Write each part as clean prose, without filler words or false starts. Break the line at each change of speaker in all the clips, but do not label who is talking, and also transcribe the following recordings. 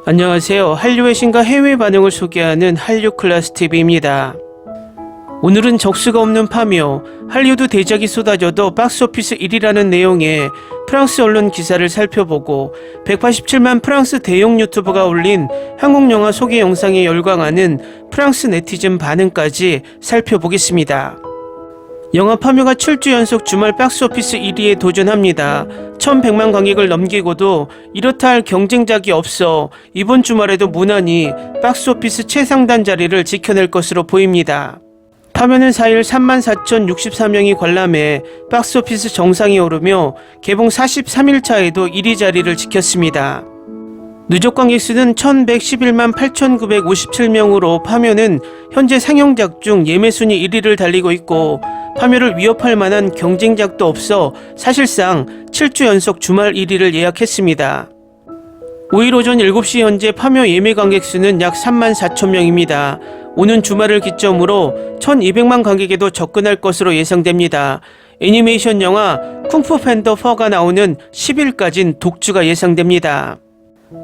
안녕하세요. 한류의 신과 해외 반응을 소개하는 한류클래스TV입니다. 오늘은 적수가 없는 파묘, 할리우드 대작이 쏟아져도 박스오피스 1위라는 내용의 프랑스 언론 기사를 살펴보고 187만 프랑스 대형 유튜버가 올린 한국 영화 소개 영상에 열광하는 프랑스 네티즌 반응까지 살펴보겠습니다. 영화 파묘가 7주 연속 주말 박스오피스 1위에 도전합니다. 1100만 관객을 넘기고도 이렇다 할 경쟁작이 없어 이번 주말에도 무난히 박스오피스 최상단 자리를 지켜낼 것으로 보입니다. 파묘는 4일 34,064명이 관람해 박스오피스 정상에 오르며 개봉 43일차에도 1위 자리를 지켰습니다. 누적 관객 수는 1111만 8,957명으로 파묘는 현재 상영작 중 예매 순위 1위를 달리고 있고, 파묘를 위협할 만한 경쟁작도 없어 사실상 7주 연속 주말 1위를 예약했습니다. 5일 오전 7시 현재 파묘 예매 관객 수는 약 3만 4천 명입니다. 오는 주말을 기점으로 1,200만 관객에도 접근할 것으로 예상됩니다. 애니메이션 영화 쿵푸 팬더 4가 나오는 10일까진 독주가 예상됩니다.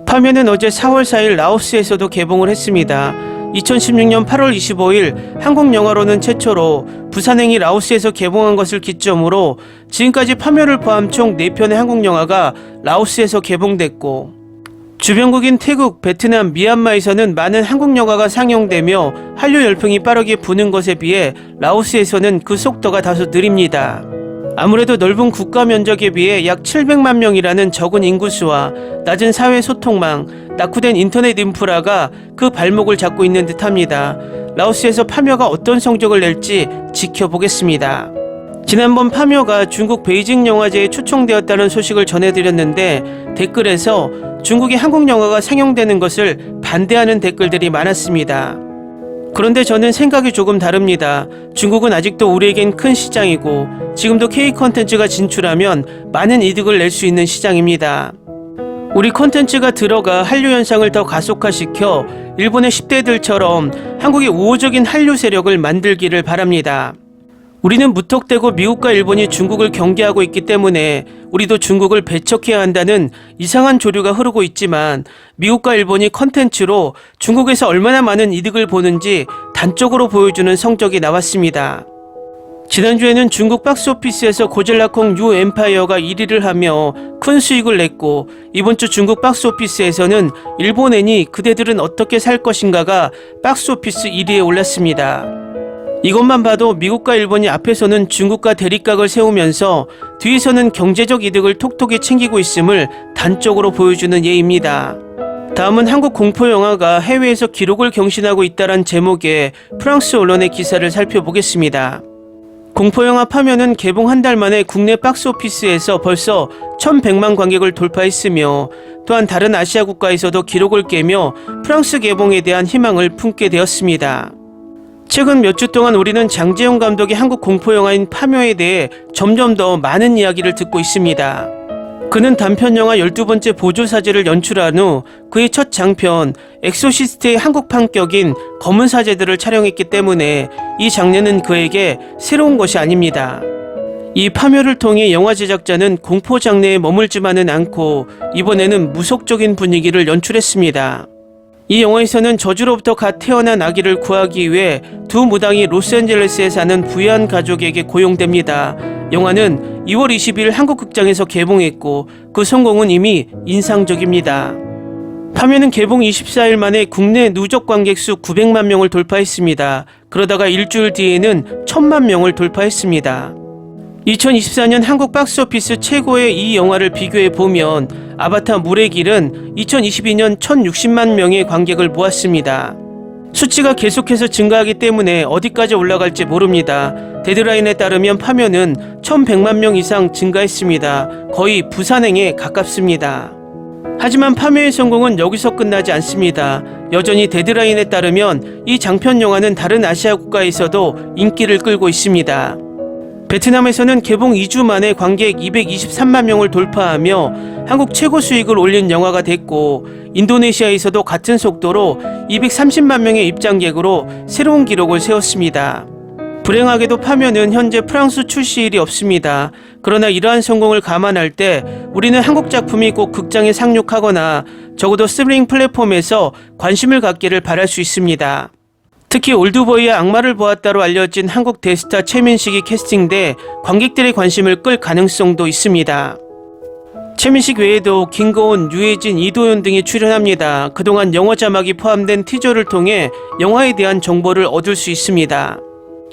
파묘는 어제 4월 4일 라오스에서도 개봉을 했습니다. 2016년 8월 25일 한국 영화로는 최초로 부산행이 라오스에서 개봉한 것을 기점으로 지금까지 파묘를 포함 총 4편의 한국 영화가 라오스에서 개봉됐고, 주변국인 태국, 베트남, 미얀마에서는 많은 한국 영화가 상영되며 한류 열풍이 빠르게 부는 것에 비해 라오스에서는 그 속도가 다소 느립니다. 아무래도 넓은 국가 면적에 비해 약 700만 명이라는 적은 인구수와 낮은 사회 소통망, 낙후된 인터넷 인프라가 그 발목을 잡고 있는 듯합니다. 라오스에서 파묘가 어떤 성적을 낼지 지켜보겠습니다. 지난번 파묘가 중국 베이징 영화제에 초청되었다는 소식을 전해드렸는데, 댓글에서 중국의 한국 영화가 상영되는 것을 반대하는 댓글들이 많았습니다. 그런데 저는 생각이 조금 다릅니다. 중국은 아직도 우리에겐 큰 시장이고 지금도 K-컨텐츠가 진출하면 많은 이득을 낼 수 있는 시장입니다. 우리 콘텐츠가 들어가 한류 현상을 더 가속화시켜 일본의 10대들처럼 한국의 우호적인 한류 세력을 만들기를 바랍니다. 우리는 무턱대고 미국과 일본이 중국을 경계하고 있기 때문에 우리도 중국을 배척해야 한다는 이상한 조류가 흐르고 있지만, 미국과 일본이 컨텐츠로 중국에서 얼마나 많은 이득을 보는지 단적으로 보여주는 성적이 나왔습니다. 지난주에는 중국 박스오피스에서 고젤라콩 뉴 엠파이어가 1위를 하며 큰 수익을 냈고, 이번 주 중국 박스오피스에서는 일본 애니 그대들은 어떻게 살 것인가가 박스오피스 1위에 올랐습니다. 이것만 봐도 미국과 일본이 앞에서는 중국과 대립각을 세우면서 뒤에서는 경제적 이득을 톡톡히 챙기고 있음을 단적으로 보여주는 예입니다. 다음은 한국 공포영화가 해외에서 기록을 경신하고 있다는 제목의 프랑스 언론의 기사를 살펴보겠습니다. 공포영화 파묘는 개봉 한 달 만에 국내 박스오피스에서 벌써 1,100만 관객을 돌파했으며, 또한 다른 아시아 국가에서도 기록을 깨며 프랑스 개봉에 대한 희망을 품게 되었습니다. 최근 몇 주 동안 우리는 장재영 감독의 한국 공포영화인 파묘에 대해 점점 더 많은 이야기를 듣고 있습니다. 그는 단편영화 12번째 보조사제를 연출한 후 그의 첫 장편 엑소시스트의 한국 판격인 검은 사제들을 촬영했기 때문에 이 장르는 그에게 새로운 것이 아닙니다. 이 파묘를 통해 영화 제작자는 공포 장르에 머물지만은 않고 이번에는 무속적인 분위기를 연출했습니다. 이 영화에서는 저주로부터 갓 태어난 아기를 구하기 위해 두 무당이 로스앤젤레스에 사는 부유한 가족에게 고용됩니다. 영화는 2월 20일 한국 극장에서 개봉했고 그 성공은 이미 인상적입니다. 파묘는 개봉 24일 만에 국내 누적 관객 수 900만 명을 돌파했습니다. 그러다가 일주일 뒤에는 1000만 명을 돌파했습니다. 2024년 한국 박스오피스 최고의 이 영화를 비교해보면 아바타 물의 길은 2022년 1060만 명의 관객을 모았습니다. 수치가 계속해서 증가하기 때문에 어디까지 올라갈지 모릅니다. 데드라인에 따르면 파묘는 1100만 명 이상 증가했습니다. 거의 부산행에 가깝습니다. 하지만 파묘의 성공은 여기서 끝나지 않습니다. 여전히 데드라인에 따르면 이 장편 영화는 다른 아시아 국가에서도 인기를 끌고 있습니다. 베트남에서는 개봉 2주 만에 관객 223만 명을 돌파하며 한국 최고 수익을 올린 영화가 됐고, 인도네시아에서도 같은 속도로 230만 명의 입장객으로 새로운 기록을 세웠습니다. 불행하게도 파묘는 현재 프랑스 출시일이 없습니다. 그러나 이러한 성공을 감안할 때 우리는 한국 작품이 꼭 극장에 상륙하거나 적어도 스트리밍 플랫폼에서 관심을 갖기를 바랄 수 있습니다. 특히 올드보이의 악마를 보았다로 알려진 한국 대스타 최민식이 캐스팅돼 관객들의 관심을 끌 가능성도 있습니다. 최민식 외에도 김고은, 유해진, 이도현 등이 출연합니다. 그동안 영어 자막이 포함된 티저를 통해 영화에 대한 정보를 얻을 수 있습니다.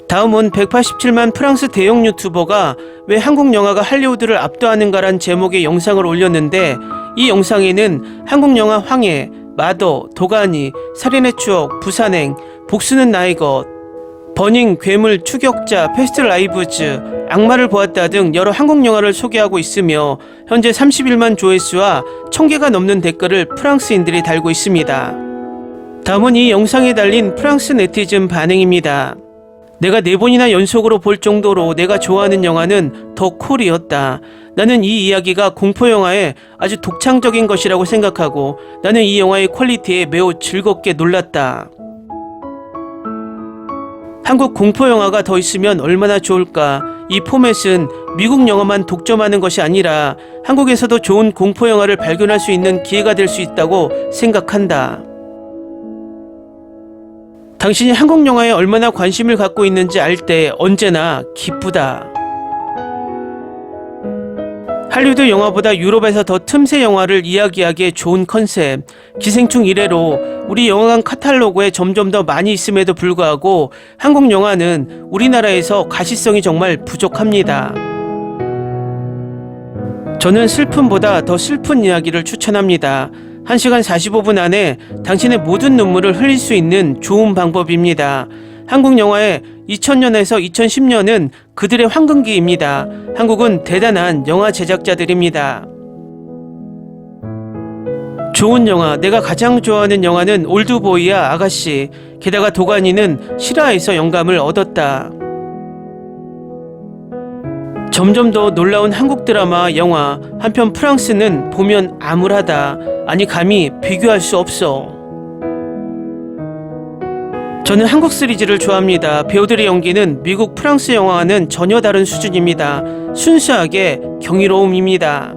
다음은 187만 프랑스 대형 유튜버가 왜 한국 영화가 할리우드를 압도하는가란 제목의 영상을 올렸는데, 이 영상에는 한국 영화 황해, 마더, 도가니, 살인의 추억, 부산행, 복수는 나의 것, 버닝, 괴물, 추격자, 패스트 라이브즈, 악마를 보았다 등 여러 한국 영화를 소개하고 있으며 현재 31만 조회수와 1000개가 넘는 댓글을 프랑스인들이 달고 있습니다. 다음은 이 영상에 달린 프랑스 네티즌 반응입니다. 내가 4번이나 연속으로 볼 정도로 내가 좋아하는 영화는 더 콜이었다. 나는 이 이야기가 공포영화의 아주 독창적인 것이라고 생각하고 나는 이 영화의 퀄리티에 매우 즐겁게 놀랐다. 한국 공포영화가 더 있으면 얼마나 좋을까. 이 포맷은 미국 영화만 독점하는 것이 아니라 한국에서도 좋은 공포영화를 발견할 수 있는 기회가 될 수 있다고 생각한다. 당신이 한국 영화에 얼마나 관심을 갖고 있는지 알 때 언제나 기쁘다. 할리우드 영화보다 유럽에서 더 틈새 영화를 이야기하기에 좋은 컨셉. 기생충 이래로 우리 영화관 카탈로그에 점점 더 많이 있음에도 불구하고 한국 영화는 우리나라에서 가시성이 정말 부족합니다. 저는 슬픔보다 더 슬픈 이야기를 추천합니다. 1시간 45분 안에 당신의 모든 눈물을 흘릴 수 있는 좋은 방법입니다. 한국 영화의 2000년에서 2010년은 그들의 황금기입니다. 한국은 대단한 영화 제작자들입니다. 좋은 영화, 내가 가장 좋아하는 영화는 올드보이와 아가씨, 게다가 도가니는 실화에서 영감을 얻었다. 점점 더 놀라운 한국 드라마, 영화, 한편 프랑스는 보면 암울하다. 아니 감히 비교할 수 없어. 저는 한국 시리즈를 좋아합니다. 배우들의 연기는 미국, 프랑스 영화와는 전혀 다른 수준입니다. 순수하게 경이로움입니다.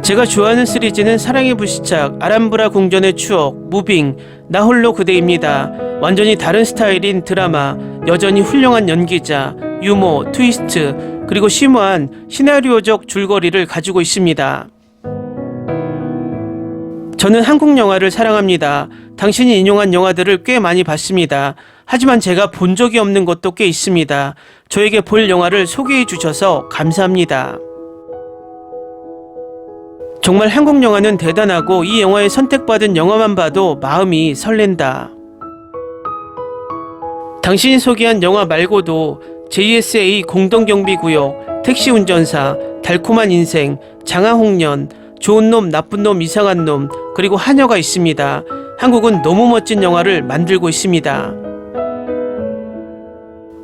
제가 좋아하는 시리즈는 사랑의 불시착, 아람브라 궁전의 추억, 무빙, 나 홀로 그대입니다. 완전히 다른 스타일인 드라마, 여전히 훌륭한 연기자, 유머, 트위스트, 그리고 심오한 시나리오적 줄거리를 가지고 있습니다. 저는 한국 영화를 사랑합니다. 당신이 인용한 영화들을 꽤 많이 봤습니다. 하지만 제가 본 적이 없는 것도 꽤 있습니다. 저에게 볼 영화를 소개해 주셔서 감사합니다. 정말 한국 영화는 대단하고 이 영화에 선택받은 영화만 봐도 마음이 설렌다. 당신이 소개한 영화 말고도 JSA 공동경비구역, 택시운전사, 달콤한 인생, 장하홍련, 좋은 놈, 나쁜 놈, 이상한 놈, 그리고 하녀가 있습니다. 한국은 너무 멋진 영화를 만들고 있습니다.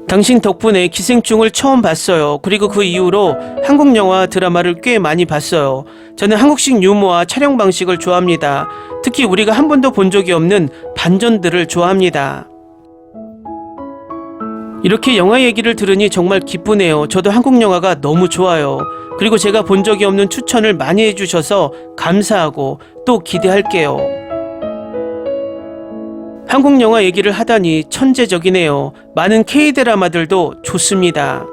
당신 덕분에 기생충을 처음 봤어요. 그리고 그 이후로 한국 영화 드라마를 꽤 많이 봤어요. 저는 한국식 유머와 촬영 방식을 좋아합니다. 특히 우리가 한 번도 본 적이 없는 반전들을 좋아합니다. 이렇게 영화 얘기를 들으니 정말 기쁘네요. 저도 한국 영화가 너무 좋아요. 그리고 제가 본 적이 없는 추천을 많이 해주셔서 감사하고 또 기대할게요. 한국 영화 얘기를 하다니 천재적이네요. 많은 K드라마들도 좋습니다.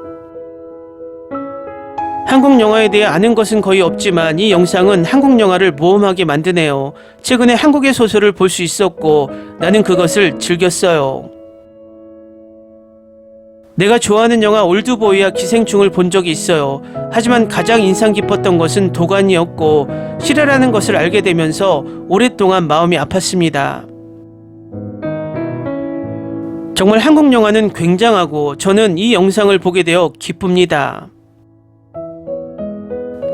한국 영화에 대해 아는 것은 거의 없지만 이 영상은 한국 영화를 모험하게 만드네요. 최근에 한국의 소설을 볼 수 있었고 나는 그것을 즐겼어요. 내가 좋아하는 영화 올드보이와 기생충을 본 적이 있어요. 하지만 가장 인상 깊었던 것은 도가니였고 실화라는 것을 알게 되면서 오랫동안 마음이 아팠습니다. 정말 한국 영화는 굉장하고 저는 이 영상을 보게 되어 기쁩니다.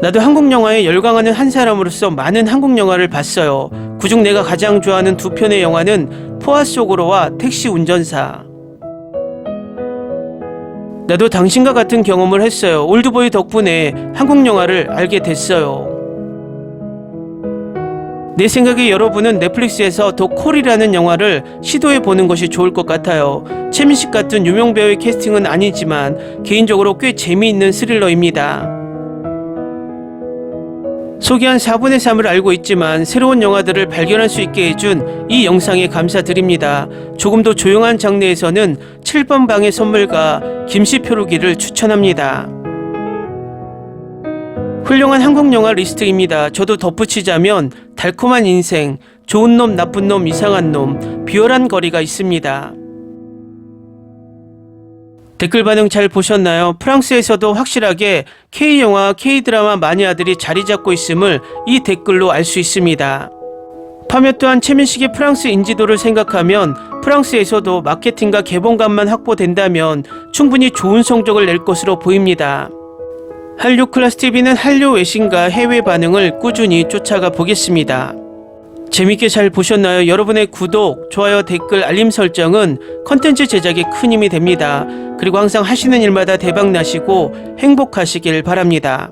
나도 한국 영화에 열광하는 한 사람으로서 많은 한국 영화를 봤어요. 그중 내가 가장 좋아하는 두 편의 영화는 포화 속으로와 택시 운전사. 나도 당신과 같은 경험을 했어요. 올드보이 덕분에 한국 영화를 알게 됐어요. 내 생각에 여러분은 넷플릭스에서 더 콜이라는 영화를 시도해보는 것이 좋을 것 같아요. 최민식 같은 유명 배우의 캐스팅은 아니지만 개인적으로 꽤 재미있는 스릴러입니다. 소개한 4분의 3을 알고 있지만 새로운 영화들을 발견할 수 있게 해준 이 영상에 감사드립니다. 조금 더 조용한 장르에서는 7번 방의 선물과 김씨표류기를 추천합니다. 훌륭한 한국 영화 리스트입니다. 저도 덧붙이자면 달콤한 인생, 좋은 놈, 나쁜 놈, 이상한 놈, 비열한 거리가 있습니다. 댓글 반응 잘 보셨나요? 프랑스에서도 확실하게 K영화, K드라마 마니아들이 자리 잡고 있음을 이 댓글로 알 수 있습니다. 파묘 또한 최민식의 프랑스 인지도를 생각하면 프랑스에서도 마케팅과 개봉관만 확보된다면 충분히 좋은 성적을 낼 것으로 보입니다. 한류 클래스TV는 한류 외신과 해외 반응을 꾸준히 쫓아가 보겠습니다. 재밌게 잘 보셨나요? 여러분의 구독, 좋아요, 댓글, 알림 설정은 컨텐츠 제작에 큰 힘이 됩니다. 그리고 항상 하시는 일마다 대박 나시고 행복하시길 바랍니다.